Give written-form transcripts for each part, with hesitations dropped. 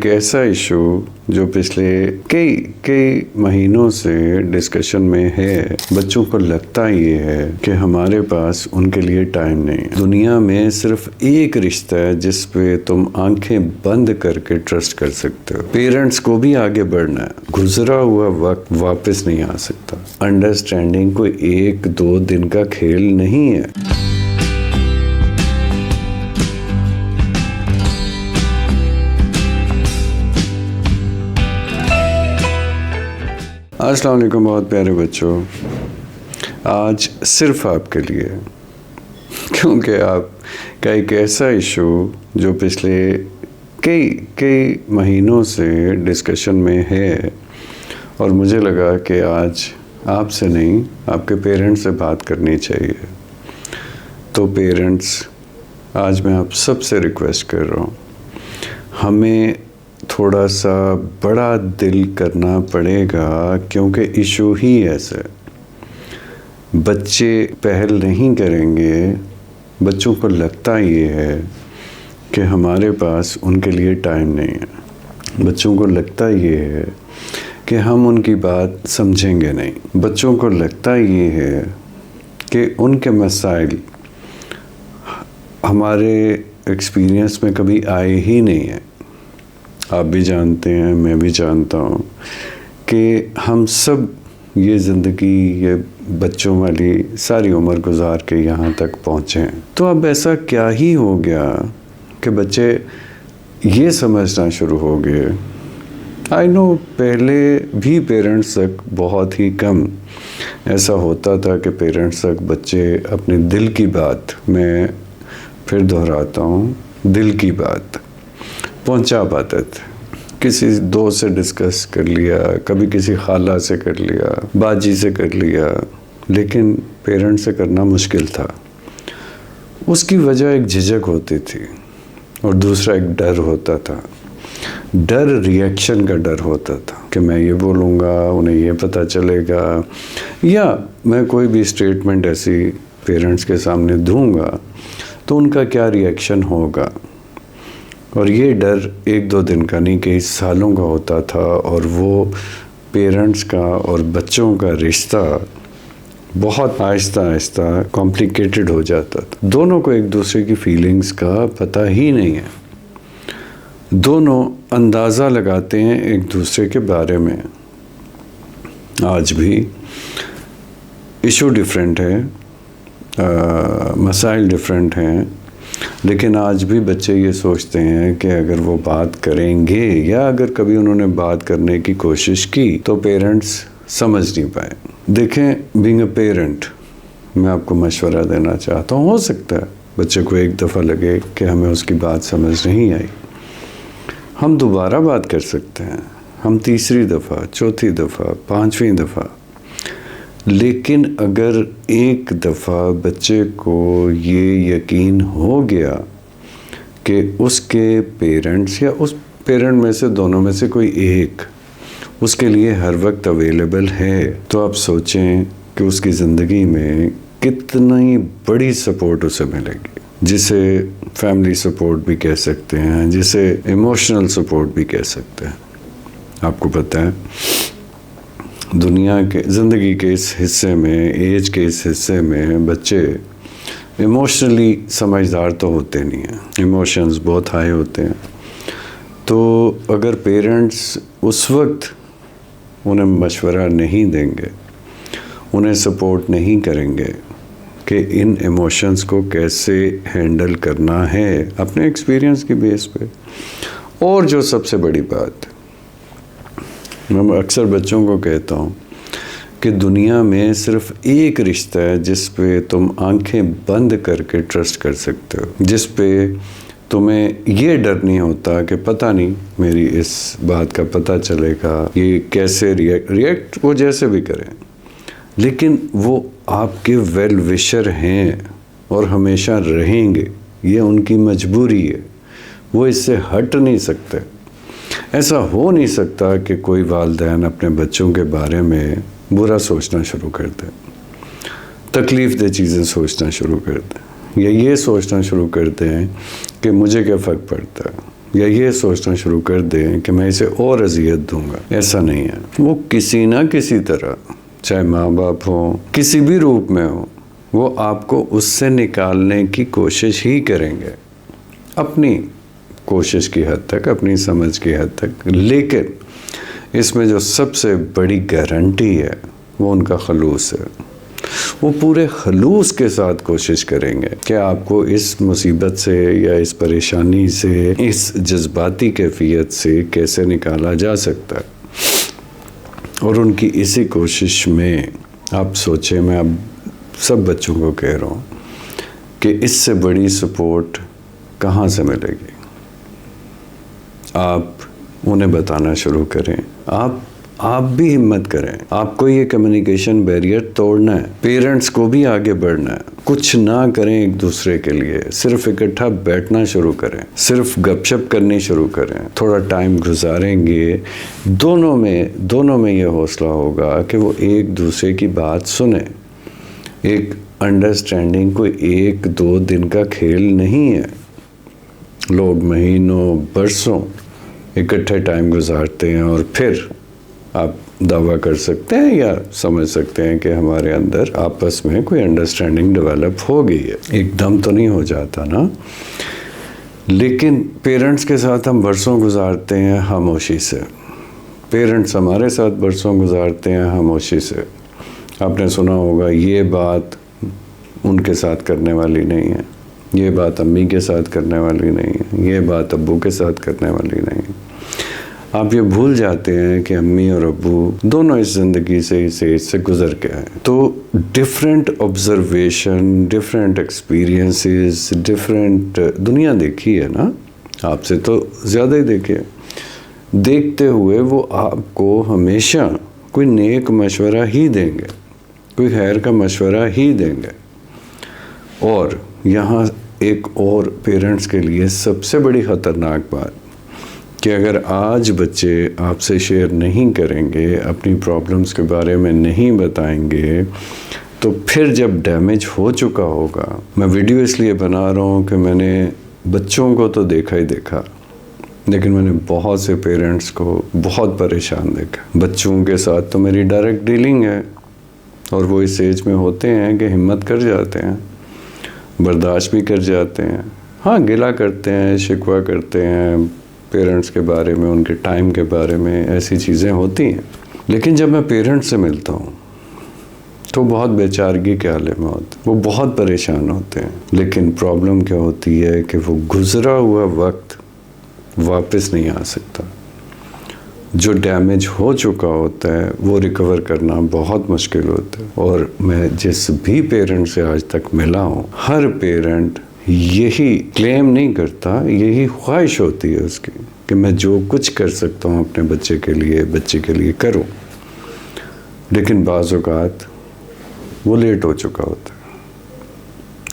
ایک ایسا ایشو جو پچھلے کئی مہینوں سے ڈسکشن میں ہے، بچوں کو لگتا یہ ہے کہ ہمارے پاس ان کے لیے ٹائم نہیں ہے۔ دنیا میں صرف ایک رشتہ ہے جس پہ تم آنکھیں بند کر کے ٹرسٹ کر سکتے ہو۔ پیرنٹس کو بھی آگے بڑھنا ہے، گزرا ہوا وقت واپس نہیں آ سکتا۔ انڈرسٹینڈنگ کوئی 1-2 دن کا کھیل نہیں ہے۔ السلام علیکم بہت پیارے بچوں، آج صرف آپ کے لیے، کیونکہ آپ کا ایک ایسا ایشو جو پچھلے کئی مہینوں سے ڈسکشن میں ہے، اور مجھے لگا کہ آج آپ سے نہیں، آپ کے پیرنٹس سے بات کرنی چاہیے۔ تو پیرنٹس، آج میں آپ سب سے ریکویسٹ کر رہا ہوں، ہمیں تھوڑا سا بڑا دل کرنا پڑے گا، کیونکہ ایشو ہی ایسا ہے۔ بچے پہل نہیں کریں گے، بچوں کو لگتا یہ ہے کہ ہمارے پاس ان کے لیے ٹائم نہیں ہے۔ بچوں کو لگتا یہ ہے کہ ہم ان کی بات سمجھیں گے نہیں۔ بچوں کو لگتا یہ ہے کہ ان کے مسائل ہمارے ایکسپیرینس میں کبھی آئے ہی نہیں ہیں۔ آپ بھی جانتے ہیں، میں بھی جانتا ہوں کہ ہم سب یہ زندگی، یہ بچوں والی ساری عمر گزار کے یہاں تک پہنچے ہیں۔ تو اب ایسا کیا ہی ہو گیا کہ بچے یہ سمجھنا شروع ہو گئے۔ آئی نو پہلے بھی پیرنٹس تک بہت ہی کم ایسا ہوتا تھا کہ پیرنٹس تک بچے اپنے دل کی بات، میں پھر دہراتا ہوں، دل کی بات پہنچا پاتے تھے۔ کسی دوست سے ڈسکس کر لیا، کبھی کسی خالہ سے کر لیا، باجی سے کر لیا، لیکن پیرنٹ سے کرنا مشکل تھا۔ اس کی وجہ ایک جھجک ہوتی تھی، اور دوسرا ایک ڈر ہوتا تھا۔ ڈر ریئیکشن کا ڈر ہوتا تھا کہ میں یہ بولوں گا، انہیں یہ پتہ چلے گا، یا میں کوئی بھی اسٹیٹمنٹ ایسی پیرنٹس کے سامنے دوں گا تو ان کا کیا ریئیکشن ہوگا۔ اور یہ ڈر 1-2 دن کا نہیں، کئی سالوں کا ہوتا تھا، اور وہ پیرنٹس کا اور بچوں کا رشتہ بہت آہستہ آہستہ کمپلیکیٹڈ ہو جاتا تھا۔ دونوں کو ایک دوسرے کی فیلنگز کا پتہ ہی نہیں ہے۔ دونوں اندازہ لگاتے ہیں ایک دوسرے کے بارے میں۔ آج بھی ایشو ڈیفرنٹ ہے، مسائل ڈیفرنٹ ہیں، لیکن آج بھی بچے یہ سوچتے ہیں کہ اگر وہ بات کریں گے، یا اگر کبھی انہوں نے بات کرنے کی کوشش کی تو پیرنٹس سمجھ نہیں پائے۔ دیکھیں، بینگ اے پیرنٹ، میں آپ کو مشورہ دینا چاہتا ہوں، ہو سکتا ہے بچے کو ایک دفعہ لگے کہ ہمیں اس کی بات سمجھ نہیں آئی، ہم دوبارہ بات کر سکتے ہیں، ہم تیسری دفعہ، چوتھی دفعہ، 5ویں دفعہ۔ لیکن اگر ایک دفعہ بچے کو یہ یقین ہو گیا کہ اس کے پیرنٹس، یا اس پیرنٹ میں سے دونوں میں سے کوئی ایک اس کے لیے ہر وقت اویلیبل ہے، تو آپ سوچیں کہ اس کی زندگی میں کتنی بڑی سپورٹ اسے ملے گی، جسے فیملی سپورٹ بھی کہہ سکتے ہیں، جسے ایموشنل سپورٹ بھی کہہ سکتے ہیں۔ آپ کو پتہ ہے، دنیا کے زندگی کے اس حصے میں، ایج کے اس حصے میں بچے ایموشنلی سمجھدار تو ہوتے نہیں ہیں، ایموشنز بہت ہائی ہوتے ہیں۔ تو اگر پیرنٹس اس وقت انہیں مشورہ نہیں دیں گے، انہیں سپورٹ نہیں کریں گے کہ ان ایموشنز کو کیسے ہینڈل کرنا ہے اپنے ایکسپیرینس کی بیس پہ، اور جو سب سے بڑی بات، میں اکثر بچوں کو کہتا ہوں کہ دنیا میں صرف ایک رشتہ ہے جس پہ تم آنکھیں بند کر کے ٹرسٹ کر سکتے ہو، جس پہ تمہیں یہ ڈر نہیں ہوتا کہ پتہ نہیں میری اس بات کا پتہ چلے گا، یہ کیسے ریئیکٹ وہ جیسے بھی کریں، لیکن وہ آپ کے ویل وشر ہیں اور ہمیشہ رہیں گے، یہ ان کی مجبوری ہے، وہ اس سے ہٹ نہیں سکتے۔ ایسا ہو نہیں سکتا کہ کوئی والدین اپنے بچوں کے بارے میں برا سوچنا شروع کر دیں، تکلیف دہ چیزیں سوچنا شروع کر دیں، یا یہ سوچنا شروع کر دیں کہ مجھے کیا فرق پڑتا ہے، یا یہ سوچنا شروع کر دیں کہ میں اسے اور اذیت دوں گا. ایسا نہیں ہے. وہ کسی نہ کسی طرح، چاہے ماں باپ ہوں، کسی بھی روپ میں ہوں، وہ آپ کو اس سے نکالنے کی کوشش ہی کریں گے، اپنی کوشش کی حد تک، اپنی سمجھ کی حد تک. لیکن اس میں جو سب سے بڑی گارنٹی ہے وہ ان کا خلوص ہے. وہ پورے خلوص کے ساتھ کوشش کریں گے کہ آپ کو اس مصیبت سے یا اس پریشانی سے، اس جذباتی کیفیت سے کیسے نکالا جا سکتا ہے. اور ان کی اسی کوشش میں آپ سوچیں، میں اب سب بچوں کو کہہ رہا ہوں کہ اس سے بڑی سپورٹ کہاں سے ملے گی. آپ انہیں بتانا شروع کریں، آپ بھی ہمت کریں. آپ کو یہ کمیونیکیشن بیریئر توڑنا ہے، پیرنٹس کو بھی آگے بڑھنا ہے. کچھ نہ کریں ایک دوسرے کے لیے، صرف اکٹھا بیٹھنا شروع کریں، صرف گپ شپ کرنی شروع کریں، تھوڑا ٹائم گزاریں گے. دونوں میں یہ حوصلہ ہوگا کہ وہ ایک دوسرے کی بات سنیں. ایک انڈرسٹینڈنگ کوئی 1-2 دن کا کھیل نہیں ہے. لوگ مہینوں برسوں اکٹھے ٹائم گزارتے ہیں اور پھر آپ دعویٰ کر سکتے ہیں یا سمجھ سکتے ہیں کہ ہمارے اندر آپس میں کوئی انڈرسٹینڈنگ ڈیولپ ہو گئی ہے. ایک دم تو نہیں ہو جاتا نا. لیکن پیرنٹس کے ساتھ ہم برسوں گزارتے ہیں خاموشی سے. پیرنٹس ہمارے ساتھ برسوں گزارتے ہیں خاموشی سے. آپ نے سنا ہوگا یہ بات ان کے ساتھ کرنے والی نہیں ہے، یہ بات امی کے ساتھ کرنے والی نہیں ہے، یہ بات ابو کے ساتھ کرنے والی نہیں ہے. آپ یہ بھول جاتے ہیں کہ امی اور ابو دونوں اس زندگی سے، اس ایج سے گزر کے آئے. تو different observation, different experiences, different دنیا دیکھی ہے نا. آپ سے تو زیادہ ہی دیکھے. دیکھتے ہوئے وہ آپ کو ہمیشہ کوئی نیک مشورہ ہی دیں گے، کوئی خیر کا مشورہ ہی دیں گے. اور یہاں ایک اور پیرنٹس کے لیے سب سے بڑی خطرناک بات کہ اگر آج بچے آپ سے شیئر نہیں کریں گے، اپنی پرابلمس کے بارے میں نہیں بتائیں گے، تو پھر جب ڈیمیج ہو چکا ہوگا. میں ویڈیو اس لیے بنا رہا ہوں کہ میں نے بچوں کو تو دیکھا ہی دیکھا، لیکن میں نے بہت سے پیرنٹس کو بہت پریشان دیکھا. بچوں کے ساتھ تو میری ڈائریکٹ ڈیلنگ ہے، اور وہ اس ایج میں ہوتے ہیں کہ ہمت کر جاتے ہیں، برداشت بھی کر جاتے ہیں. ہاں، گلہ کرتے ہیں، شکوہ کرتے ہیں پیرنٹس کے بارے میں، ان کے ٹائم کے بارے میں، ایسی چیزیں ہوتی ہیں. لیکن جب میں پیرنٹس سے ملتا ہوں تو بہت بے چارگی کے حالے میں ہوتے ہیں، وہ بہت پریشان ہوتے ہیں. لیکن پرابلم کیا ہوتی ہے کہ وہ گزرا ہوا وقت واپس نہیں آ سکتا. جو ڈیمیج ہو چکا ہوتا ہے وہ ریکور کرنا بہت مشکل ہوتا ہے. اور میں جس بھی پیرنٹ سے آج تک ملا ہوں، ہر پیرنٹ یہی کلیم نہیں کرتا، یہی خواہش ہوتی ہے اس کی کہ میں جو کچھ کر سکتا ہوں اپنے بچے کے لیے کروں. لیکن بعض اوقات وہ لیٹ ہو چکا ہوتا ہے.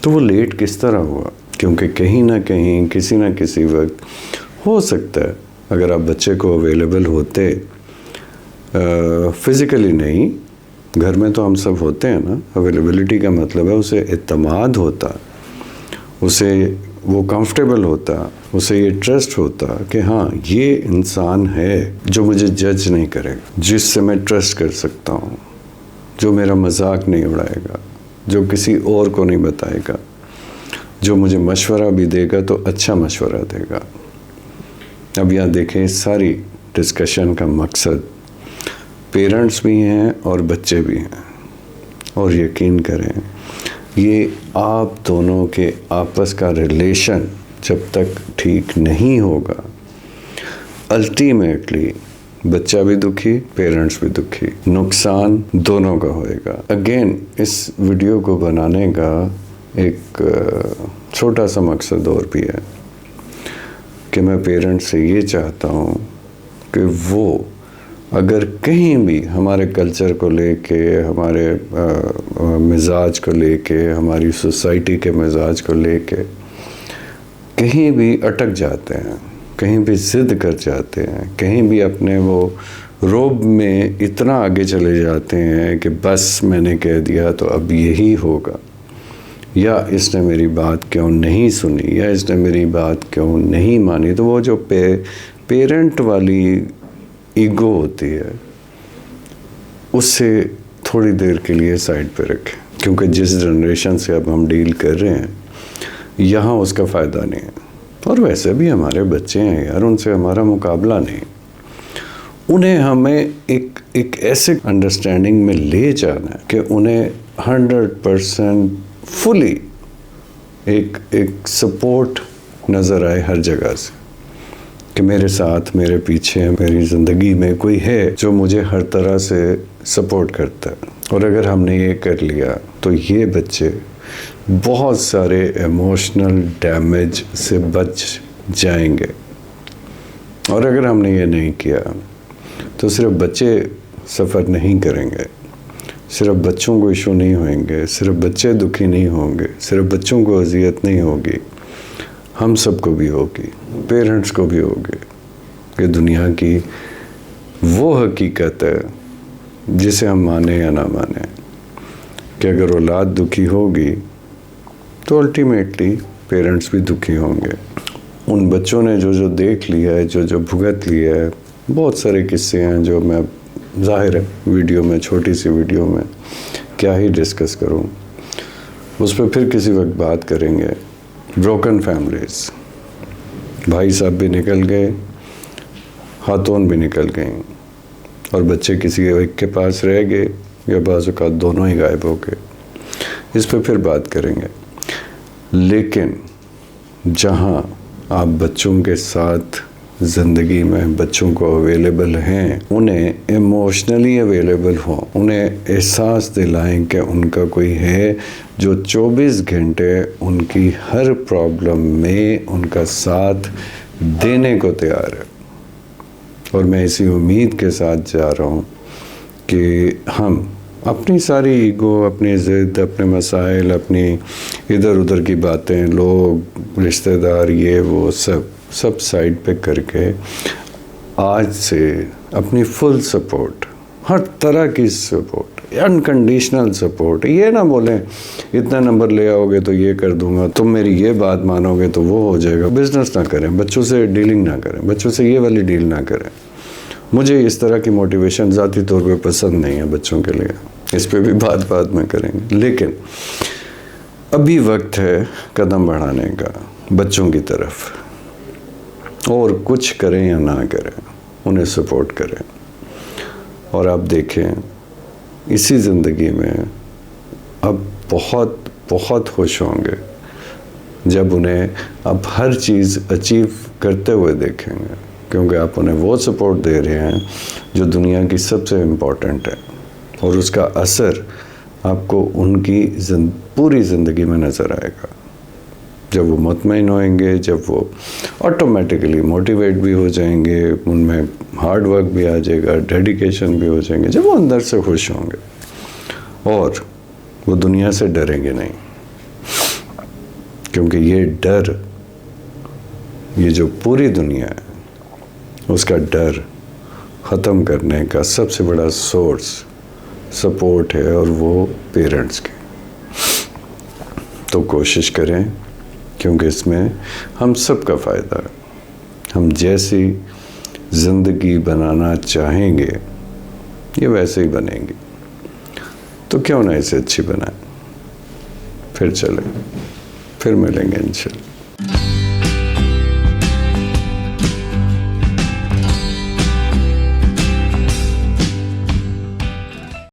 تو وہ لیٹ کس طرح ہوا؟ کیونکہ کہیں نہ کہیں، کسی نہ کسی وقت ہو سکتا ہے اگر آپ بچے کو اویلیبل ہوتے، فزیکلی نہیں، گھر میں تو ہم سب ہوتے ہیں نا. اویلیبلٹی کا مطلب ہے اسے اعتماد ہوتا، اسے وہ کمفرٹیبل ہوتا، اسے یہ ٹرسٹ ہوتا کہ ہاں یہ انسان ہے جو مجھے جج نہیں کرے گا، جس سے میں ٹرسٹ کر سکتا ہوں، جو میرا مذاق نہیں اڑائے گا، جو کسی اور کو نہیں بتائے گا، جو مجھے مشورہ بھی دے گا تو اچھا مشورہ دے گا. اب یہاں دیکھیں، ساری ڈسکشن کا مقصد پیرنٹس بھی ہیں اور بچے بھی ہیں. اور یقین کریں، یہ آپ دونوں کے آپس کا ریلیشن جب تک ٹھیک نہیں ہوگا، الٹیمیٹلی بچہ بھی دکھی، پیرنٹس بھی دکھی، نقصان دونوں کا ہوئے گا. اگین اس ویڈیو کو بنانے کا ایک چھوٹا سا مقصد اور بھی ہے کہ میں پیرنٹس سے یہ چاہتا ہوں کہ وہ اگر کہیں بھی ہمارے کلچر کو لے کے، ہمارے مزاج کو لے کے، ہماری سوسائٹی کے مزاج کو لے کے کہیں بھی اٹک جاتے ہیں، کہیں بھی ضد کر جاتے ہیں، کہیں بھی اپنے وہ روب میں اتنا آگے چلے جاتے ہیں کہ بس میں نے کہہ دیا تو اب یہی ہوگا، یا اس نے میری بات کیوں نہیں سنی, یا اس نے میری بات کیوں نہیں مانی. تو وہ جو پیرنٹ والی ایگو ہوتی ہے اس سے تھوڑی دیر کے لیے سائڈ پہ رکھیں, کیونکہ جس جنریشن سے اب ہم ڈیل کر رہے ہیں یہاں اس کا فائدہ نہیں ہے. اور ویسے بھی ہمارے بچے ہیں یار, ان سے ہمارا مقابلہ نہیں. انہیں ہمیں ایک ایسے انڈرسٹینڈنگ میں لے جانا ہے کہ انہیں 100% فلی ایک سپورٹ نظر آئے ہر جگہ سے, کہ میرے ساتھ, میرے پیچھے, میری زندگی میں کوئی ہے جو مجھے ہر طرح سے سپورٹ کرتا ہے. اور اگر ہم نے یہ کر لیا تو یہ بچے بہت سارے ایموشنل ڈیمیج سے بچ جائیں گے. اور اگر ہم نے یہ نہیں کیا تو صرف بچے سفر نہیں کریں گے, صرف بچوں کو ایشو نہیں ہوئیں گے, صرف بچے دکھی نہیں ہوں گے, صرف بچوں کو اذیت نہیں ہوگی, ہم سب کو بھی ہوگی, پیرنٹس کو بھی ہوگی. کہ دنیا کی وہ حقیقت ہے جسے ہم مانیں یا نہ مانیں, کہ اگر اولاد دکھی ہوگی تو الٹیمیٹلی پیرنٹس بھی دکھی ہوں گے. ان بچوں نے جو دیکھ لیا ہے, جو بھگت لیا ہے, بہت سارے قصے ہیں جو میں ظاہر ہے ویڈیو میں, چھوٹی سی ویڈیو میں کیا ہی ڈسکس کروں, اس پہ پھر کسی وقت بات کریں گے. بروکن فیملیز, بھائی صاحب بھی نکل گئے, خاتون بھی نکل گئیں, اور بچے کسی ایک کے پاس رہ گئے یا بعض اوقات دونوں ہی غائب ہو گئے. اس پہ پھر بات کریں گے. لیکن جہاں آپ بچوں کے ساتھ زندگی میں بچوں کو اویلیبل ہیں, انہیں ایموشنلی اویلیبل ہوں, انہیں احساس دلائیں کہ ان کا کوئی ہے جو 24 گھنٹے ان کی ہر پرابلم میں ان کا ساتھ دینے کو تیار ہے. اور میں اسی امید کے ساتھ جا رہا ہوں کہ ہم اپنی ساری ایگو, اپنی ضد, اپنے مسائل, اپنی ادھر ادھر کی باتیں, لوگ, رشتہ دار, یہ وہ سب سائڈ پہ کر کے آج سے اپنی فل سپورٹ, ہر طرح کی سپورٹ, انکنڈیشنل سپورٹ. یہ نہ بولیں اتنا نمبر لے آؤ گے تو یہ کر دوں گا, تم میری یہ بات مانو گے تو وہ ہو جائے گا. بزنس نہ کریں, بچوں سے ڈیلنگ نہ کریں, بچوں سے یہ والی ڈیل نہ کریں. مجھے اس طرح کی موٹیویشن ذاتی طور پہ پسند نہیں ہے بچوں کے لیے. اس پہ بھی بات میں کریں گے. لیکن ابھی وقت ہے قدم بڑھانے کا بچوں کی طرف, اور کچھ کریں یا نہ کریں انہیں سپورٹ کریں. اور آپ دیکھیں اسی زندگی میں اب بہت بہت خوش ہوں گے جب انہیں اب ہر چیز اچیو کرتے ہوئے دیکھیں گے, کیونکہ آپ انہیں وہ سپورٹ دے رہے ہیں جو دنیا کی سب سے امپورٹنٹ ہے, اور اس کا اثر آپ کو ان کی پوری زندگی میں نظر آئے گا. جب وہ مطمئن ہوئیں گے, جب وہ آٹومیٹکلی موٹیویٹ بھی ہو جائیں گے, ان میں ہارڈ ورک بھی آ جائے گا, ڈیڈیکیشن بھی ہو جائیں گے, جب وہ اندر سے خوش ہوں گے, اور وہ دنیا سے ڈریں گے نہیں. کیونکہ یہ ڈر, یہ جو پوری دنیا ہے اس کا ڈر ختم کرنے کا سب سے بڑا سورس سپورٹ ہے, اور وہ پیرنٹس کی. تو کوشش کریں, کیونکہ اس میں ہم سب کا فائدہ ہے. ہم جیسی زندگی بنانا چاہیں گے یہ ویسے ہی بنے گی, تو کیوں نہ اسے اچھی بنائیں. پھر چلیں, پھر ملیں گے انشاءاللہ.